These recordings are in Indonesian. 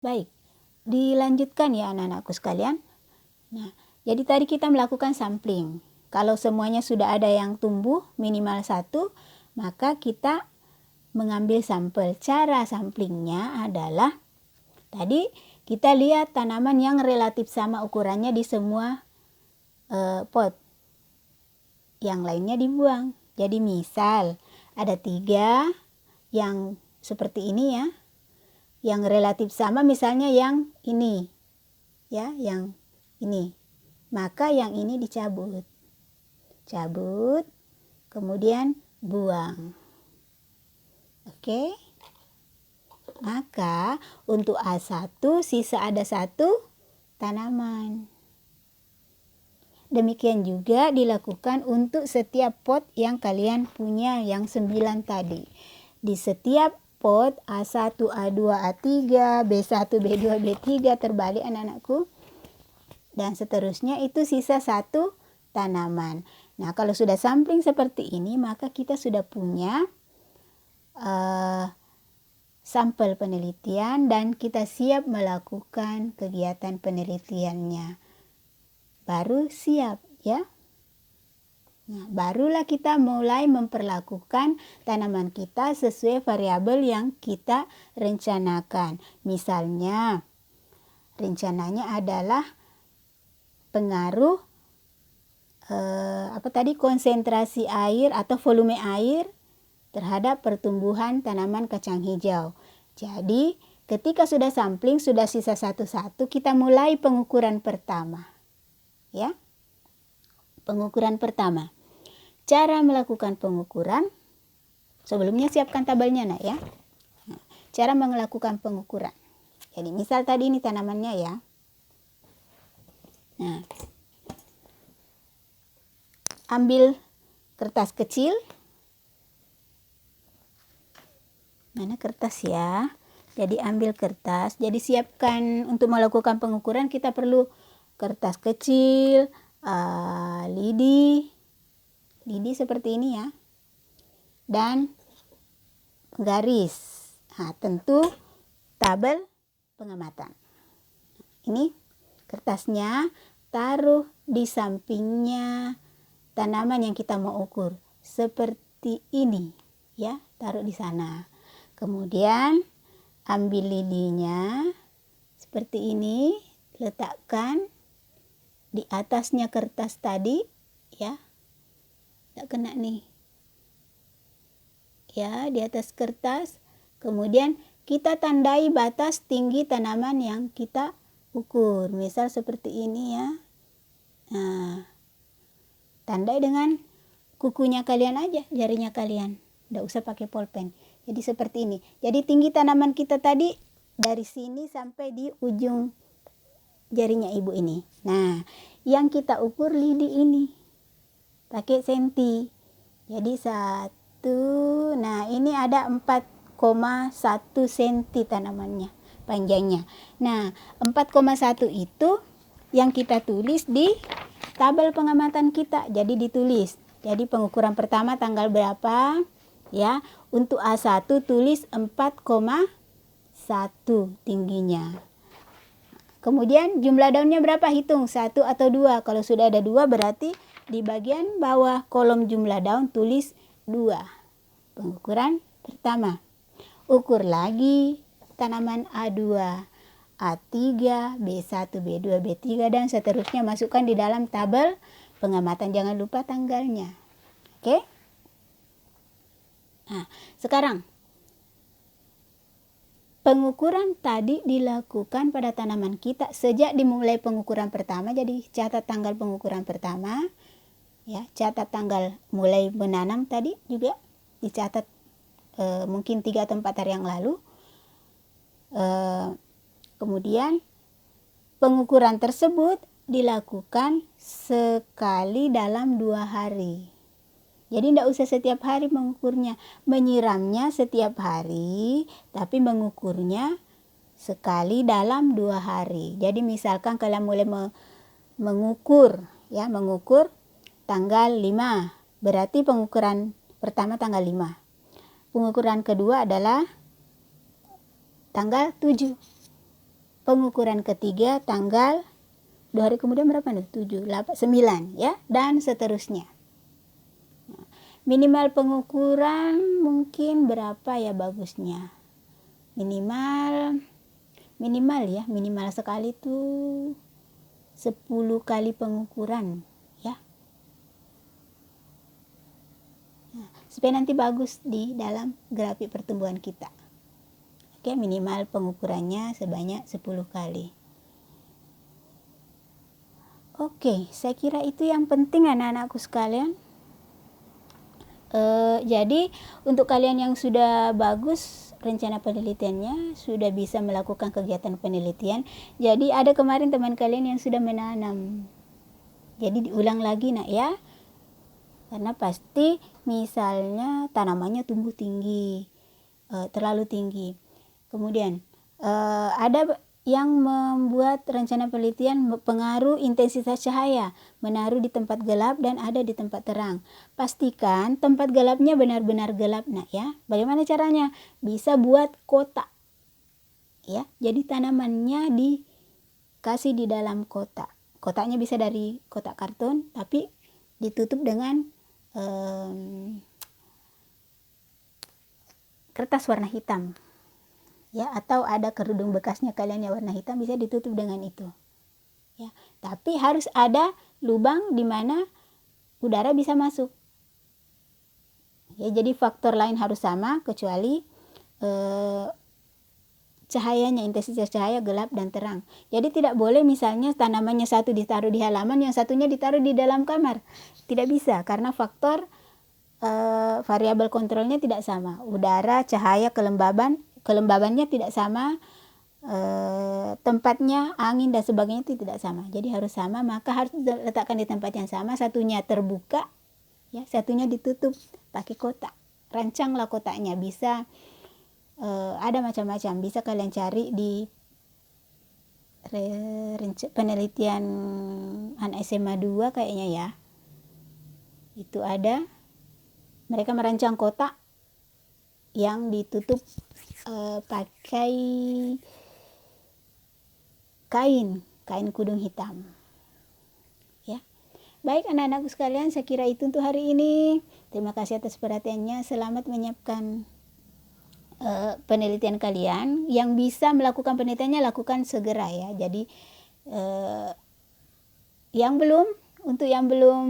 Baik, dilanjutkan ya anak-anakku sekalian. Nah, jadi tadi kita melakukan sampling. Kalau semuanya sudah ada yang tumbuh minimal 1, maka kita mengambil sampel. Cara samplingnya adalah tadi kita lihat tanaman yang relatif sama ukurannya di semua pot. Yang lainnya dibuang. Jadi misal ada 3 yang seperti ini ya. Yang relatif sama misalnya yang ini. Ya, yang ini. Maka yang ini dicabut. Cabut, kemudian buang. Oke. Maka untuk A1 sisa ada 1 tanaman. Demikian juga dilakukan untuk setiap pot yang kalian punya yang 9 tadi. Di setiap pot A1, A2, A3, B1, B2, B3 terbalik anak-anakku. Dan seterusnya itu sisa 1 tanaman. Nah, kalau sudah sampling seperti ini, maka kita sudah punya sampel penelitian dan kita siap melakukan kegiatan penelitiannya. Baru siap ya. Nah, barulah kita mulai memperlakukan tanaman kita sesuai variabel yang kita rencanakan. Misalnya, rencananya adalah pengaruh konsentrasi air atau volume air terhadap pertumbuhan tanaman kacang hijau. Jadi, ketika sudah sampling, sudah sisa 1, kita mulai pengukuran pertama. Ya. Pengukuran pertama. Cara melakukan pengukuran, sebelumnya siapkan tabelnya nak ya. Cara melakukan pengukuran. Jadi misal tadi ini tanamannya ya. Nah, ambil kertas kecil. Mana kertas ya. Jadi ambil kertas. Jadi siapkan untuk melakukan pengukuran kita perlu kertas kecil, lidi seperti ini ya, dan garis. Nah, tentu tabel pengamatan. Ini kertasnya, taruh di sampingnya tanaman yang kita mau ukur seperti ini ya, taruh di sana. Kemudian ambil lidinya seperti ini, letakkan di atasnya kertas tadi ya. Tak kena nih ya, di atas kertas. Kemudian kita tandai batas tinggi tanaman yang kita ukur, misal seperti ini ya. Nah, tandai dengan kukunya kalian aja, jarinya kalian, tidak usah pakai pulpen. Jadi seperti ini. Jadi tinggi tanaman kita tadi dari sini sampai di ujung jarinya ibu ini. Nah, yang kita ukur lidi ini pakai senti. Jadi 1, nah ini ada 4,1 senti tanamannya panjangnya. Nah, 4,1 itu yang kita tulis di tabel pengamatan kita. Jadi ditulis. Jadi pengukuran pertama tanggal berapa ya. Untuk A1 tulis 4,1 tingginya. Kemudian jumlah daunnya berapa, hitung 1 atau 2. Kalau sudah ada 2 berarti di bagian bawah kolom jumlah daun tulis 2. Pengukuran pertama. Ukur lagi tanaman A2, A3, B1, B2, B3 dan seterusnya, masukkan di dalam tabel pengamatan. Jangan lupa tanggalnya. Oke? Nah, sekarang pengukuran tadi dilakukan pada tanaman kita sejak dimulai pengukuran pertama. Jadi catat tanggal pengukuran pertama ya, catat tanggal mulai menanam tadi juga dicatat, mungkin 3 atau 4 hari yang lalu. Kemudian pengukuran tersebut dilakukan sekali dalam 2 hari. Jadi tidak usah setiap hari mengukurnya, menyiramnya setiap hari, tapi mengukurnya sekali dalam 2 hari. Jadi misalkan kalian mulai mengukur ya, mengukur tanggal 5, berarti pengukuran pertama tanggal 5. Pengukuran kedua adalah tanggal 7. pengukuran ketiga tanggal 2 hari kemudian berapa nih? 7, 8, 9 ya, dan seterusnya. Minimal pengukuran mungkin berapa ya bagusnya? Minimal ya, minimal sekali tuh 10 kali pengukuran ya. Supaya nanti bagus di dalam grafik pertumbuhan kita. Oke, minimal pengukurannya sebanyak 10 kali. Oke, saya kira itu yang penting anak-anakku sekalian. Jadi untuk kalian yang sudah bagus rencana penelitiannya, sudah bisa melakukan kegiatan penelitian. Jadi ada kemarin teman kalian yang sudah menanam. Jadi diulang lagi nak ya. Karena pasti misalnya tanamannya tumbuh tinggi, terlalu tinggi. Kemudian ada yang membuat rencana penelitian pengaruh intensitas cahaya, menaruh di tempat gelap dan ada di tempat terang. Pastikan tempat gelapnya benar-benar gelap nak ya. Bagaimana caranya? Bisa buat kotak ya. Jadi tanamannya dikasih di dalam kotak. Kotaknya bisa dari kotak karton tapi ditutup dengan kertas warna hitam. Ya, atau ada kerudung bekasnya kalian yang warna hitam, bisa ditutup dengan itu ya. Tapi harus ada lubang di mana udara bisa masuk ya. Jadi faktor lain harus sama kecuali cahayanya, intensitas cahaya gelap dan terang. Jadi tidak boleh misalnya tanamannya satu ditaruh di halaman, yang satunya ditaruh di dalam kamar. Tidak bisa karena faktor variabel kontrolnya tidak sama. Udara, cahaya, kelembabannya tidak sama, tempatnya, angin dan sebagainya itu tidak sama. Jadi harus sama, maka harus diletakkan di tempat yang sama. Satunya terbuka ya, satunya ditutup pakai kotak. Rancanglah kotaknya, bisa ada macam-macam, bisa kalian cari di penelitian anak SMA 2 kayaknya ya. Itu ada, mereka merancang kotak yang ditutup pakai kain kudung hitam ya. Baik anak-anakku sekalian, saya kira itu untuk hari ini. Terima kasih atas perhatiannya. Selamat menyiapkan penelitian kalian. Yang bisa melakukan penelitiannya lakukan segera ya. Jadi untuk yang belum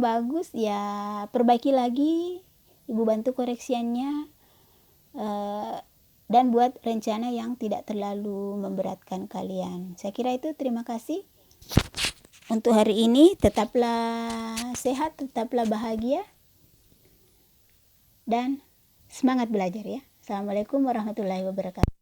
bagus ya perbaiki lagi, ibu bantu koreksiannya. Dan buat rencana yang tidak terlalu memberatkan kalian. Saya kira itu. Terima kasih untuk hari ini. Tetaplah sehat, tetaplah bahagia, dan semangat belajar ya. Assalamualaikum warahmatullahi wabarakatuh.